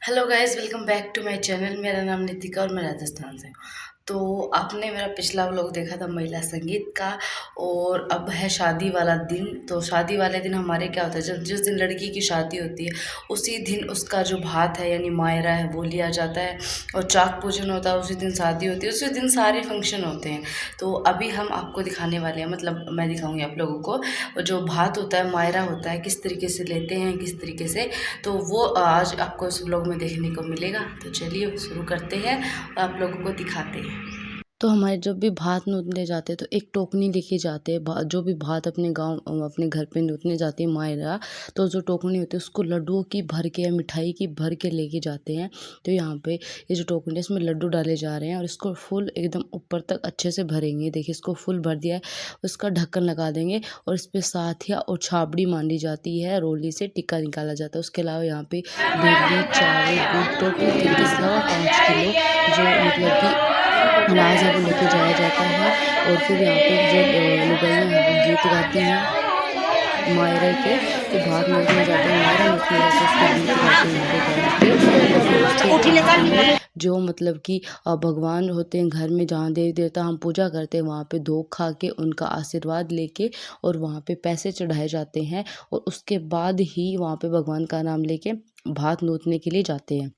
Hello guys, welcome back to my channel. मेरा नाम नितिका और मैं राजस्थान से हूँ। तो आपने मेरा पिछला व्लॉग देखा था महिला संगीत का। और अब है शादी वाला दिन। तो शादी वाले दिन हमारे क्या होता है, जब जिस दिन लड़की की शादी होती है उसी दिन उसका जो भात है यानी मायरा है वो लिया जाता है। और चाक पूजन होता है, उसी दिन शादी होती है, उसी दिन सारे फंक्शन होते हैं। तो अभी हम आपको दिखाने वाले हैं, मतलब मैं दिखाऊंगी आप लोगों को। और जो भात होता है, मायरा होता है, किस तरीके से लेते हैं, किस तरीके से, तो वो आज आपको इस व्लॉग में देखने को मिलेगा। तो चलिए शुरू करते हैं और आप लोगों को दिखाते हैं। तो हमारे जब भी भात नूतने जाते हैं तो एक टोकनी लेके जाते हैं। जो भी भात अपने गांव अपने घर पे नूतने जाते हैं मायरा, तो जो टोकनी होती है उसको लड्डुओं की भर के या मिठाई की भर के लेके जाते हैं। तो यहाँ पे ये जो टोकनी है इसमें लड्डू डाले जा रहे हैं और इसको फुल एकदम ऊपर तक अच्छे से भरेंगे। देखिए इसको फुल भर दिया है, उसका ढक्कन लगा देंगे और इस पर साथिया और छाबड़ी मांडी जाती है, रोली से टिक्का निकाला जाता है। उसके अलावा यहाँ पे देगी, चावल, गुड़, टोटल 3 से 5 किलो जो मतलब कि अनाज है वो लेके जाया जाता है। और फिर यहाँ पे जो लुगाइयाँ हैं वो गीत गाती हैं मायरे के। तो भात नोचने जाते हैं, मायरा नोचने जाते हैं, उसके गीत गाते हैं यहाँ पे बैठ के। और फिर उसके बाद में जो मतलब कि भगवान होते हैं घर में, जहाँ देवी देवता हम पूजा करते हैं, वहाँ पे धोख खा के उनका आशीर्वाद लेके और वहाँ पे पैसे चढ़ाए जाते हैं। और उसके बाद ही वहाँ पे भगवान का नाम लेके भात नोचने के लिए जाते हैं।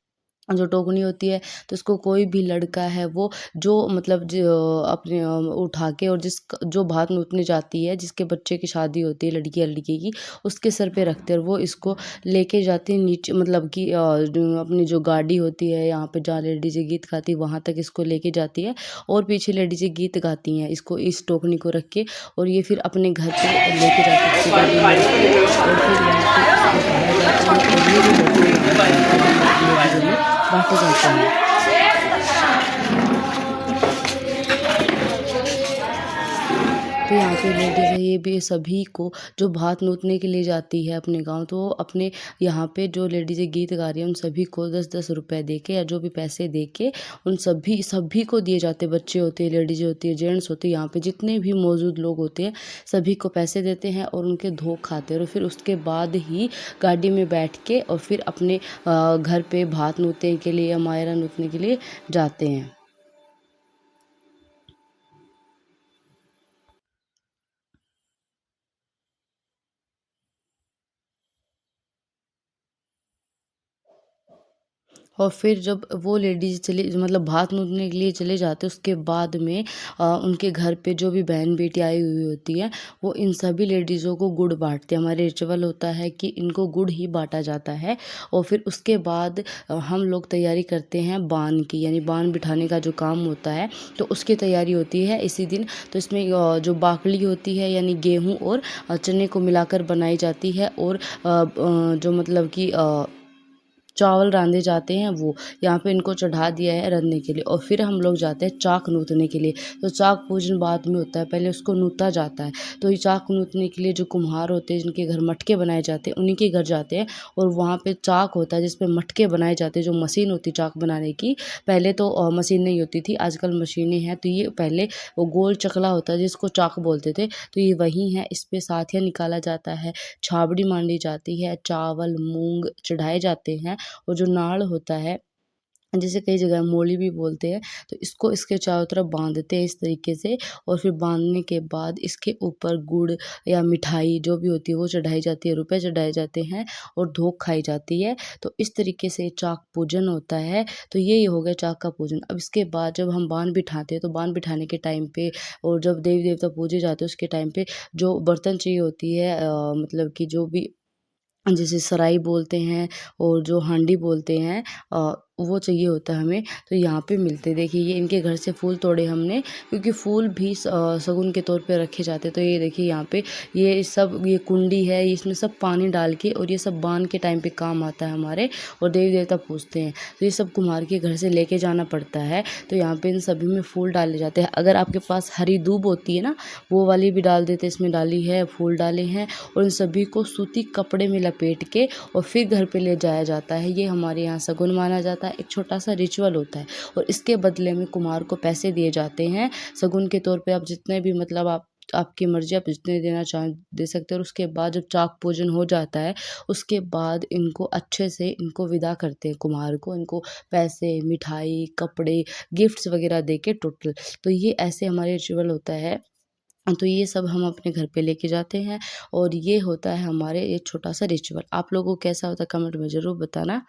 जो टोकनी होती है तो उसको कोई भी लड़का है वो जो मतलब जो अपने उठा के, और जो भात नोचने जाती है, जिसके बच्चे की शादी होती है लड़की या लड़के की, उसके सर पे रखते हैं और वो इसको लेके जाते हैं नीचे, मतलब कि अपनी जो गाड़ी होती है यहाँ पे जहाँ लेडीज़ें गीत गाती है वहाँ तक इसको लेके जाती है। और पीछे लेडीज़ें गीत गाती हैं इसको, इस टोकनी को रख के। और ये फिर अपने घर पे लेके जाती है गाड़ी में रख के। और फिर यहाँ पे इसको खाया जाता है और ये जो लड्डू लेडीज़ों में बांटे जाते हैं। तो यहाँ पे लेडीज़ है, ये भी सभी को जो भात नोचने के लिए जाती है अपने गांव, तो अपने यहाँ पे जो लेडीज़ें गीत गा रही हैं उन सभी को 10-10 रुपए दे के या जो भी पैसे दे के उन सभी सभी को दिए जाते हैं। बच्चे होते हैं, लेडीज़ें होती है, जेंट्स होते हैं, यहाँ पे जितने भी मौजूद लोग होते हैं सभी को पैसे देते हैं और उनके धो खाते हैं। और फिर उसके बाद ही गाड़ी में बैठ के और फिर अपने घर पे भात नोचने के लिए या मायरा नोचने के लिए जाते हैं। और फिर जब वो लेडीज़ चली, मतलब भात नोचने के लिए चले जाते हैं, उसके बाद में उनके घर पे जो भी बहन बेटी आई हुई होती है वो इन सभी लेडीज़ों को गुड़ बांटते हैं। हमारे रिचुअल होता है कि इनको गुड़ ही बांटा जाता है। और फिर उसके बाद हम लोग तैयारी करते हैं बान की, यानी बान बिठाने का जो काम होता है तो उसकी तैयारी होती है इसी दिन। तो इसमें जो बाकली होती है यानी गेहूँ और चने को मिलाकर बनाई जाती है। और जो मतलब कि चावल रांधे जाते हैं वो यहाँ पे इनको चढ़ा दिया है रंधने के लिए। और फिर हम लोग जाते हैं चाक नूतने के लिए। तो चाक पूजन बाद में होता है, पहले उसको नूता जाता है। तो ये चाक नूतने के लिए जो कुम्हार होते हैं जिनके घर मटके बनाए जाते हैं उन्हीं के घर जाते हैं। और वहाँ पे चाक होता है जिसपे मटके बनाए जाते हैं, जो मशीन होती है चाक बनाने की। पहले तो मशीन नहीं होती थी, आजकल मशीनें हैं। तो ये पहले वो गोल चकला होता है जिसको चाक बोलते थे, तो ये वही है। इस पे साथिया निकाला जाता है, छाबड़ी मांडी जाती है, चावल मूंग चढ़ाए जाते हैं। और जो नाड़ होता है, जिसे कई जगह मोली भी बोलते हैं, तो इसको इसके चारों तरफ बांधते हैं इस तरीके से। और फिर बांधने के बाद इसके ऊपर गुड़ या मिठाई जो भी होती है वो चढ़ाई जाती है, रुपए चढ़ाए जाते हैं और धोख खाई जाती है। तो इस तरीके से चाक पूजन होता है। तो ये हो गया चाक का पूजन। अब इसके बाद जब हम बान बिठाते हैं तो बान बिठाने के टाइम पे और जब देवी देवता पूजे जाते हैं उसके टाइम पे जो बर्तन चाहिए होती है, मतलब कि जो भी जैसे सराई बोलते हैं और जो हांडी बोलते हैं, वो चाहिए होता है हमें। तो यहाँ पे मिलते, देखिए ये इनके घर से फूल तोड़े हमने, क्योंकि फूल भी शगुन के तौर पे रखे जाते हैं। तो ये देखिए यहाँ पे ये सब, ये कुंडी है, इसमें सब पानी डाल के, और ये सब बांध के टाइम पे काम आता है हमारे। और देवी देवता पूजते हैं तो ये सब कुम्हार के घर से लेके जाना पड़ता है। तो यहाँ पे इन सभी में फूल डाले जाते हैं। अगर आपके पास हरी दूब होती है ना, वो वाली भी डाल देते, इसमें डाली है, फूल डाले हैं। और इन सभी को सूती कपड़े में लपेट के और फिर घर पे ले जाया जाता है। ये हमारे यहाँ शगुन माना जाता है, एक छोटा सा रिचुअल होता है। और इसके बदले में कुम्हार को पैसे दिए जाते हैं शगुन के तौर पे। आप जितने भी मतलब आप आपकी मर्ज़ी, आप जितने देना चाहें दे सकते हैं। और उसके बाद जब चाक पूजन हो जाता है, उसके बाद इनको अच्छे से इनको विदा करते हैं कुम्हार को। इनको पैसे, मिठाई, कपड़े, गिफ्ट्स वग़ैरह दे के टोटल। तो ये ऐसे हमारे रिचुअल होता है। तो ये सब हम अपने घर पे लेके जाते हैं और ये होता है हमारे एक छोटा-सा रिचुअल। आप लोगों को कैसा होता है कमेंट में ज़रूर बताना।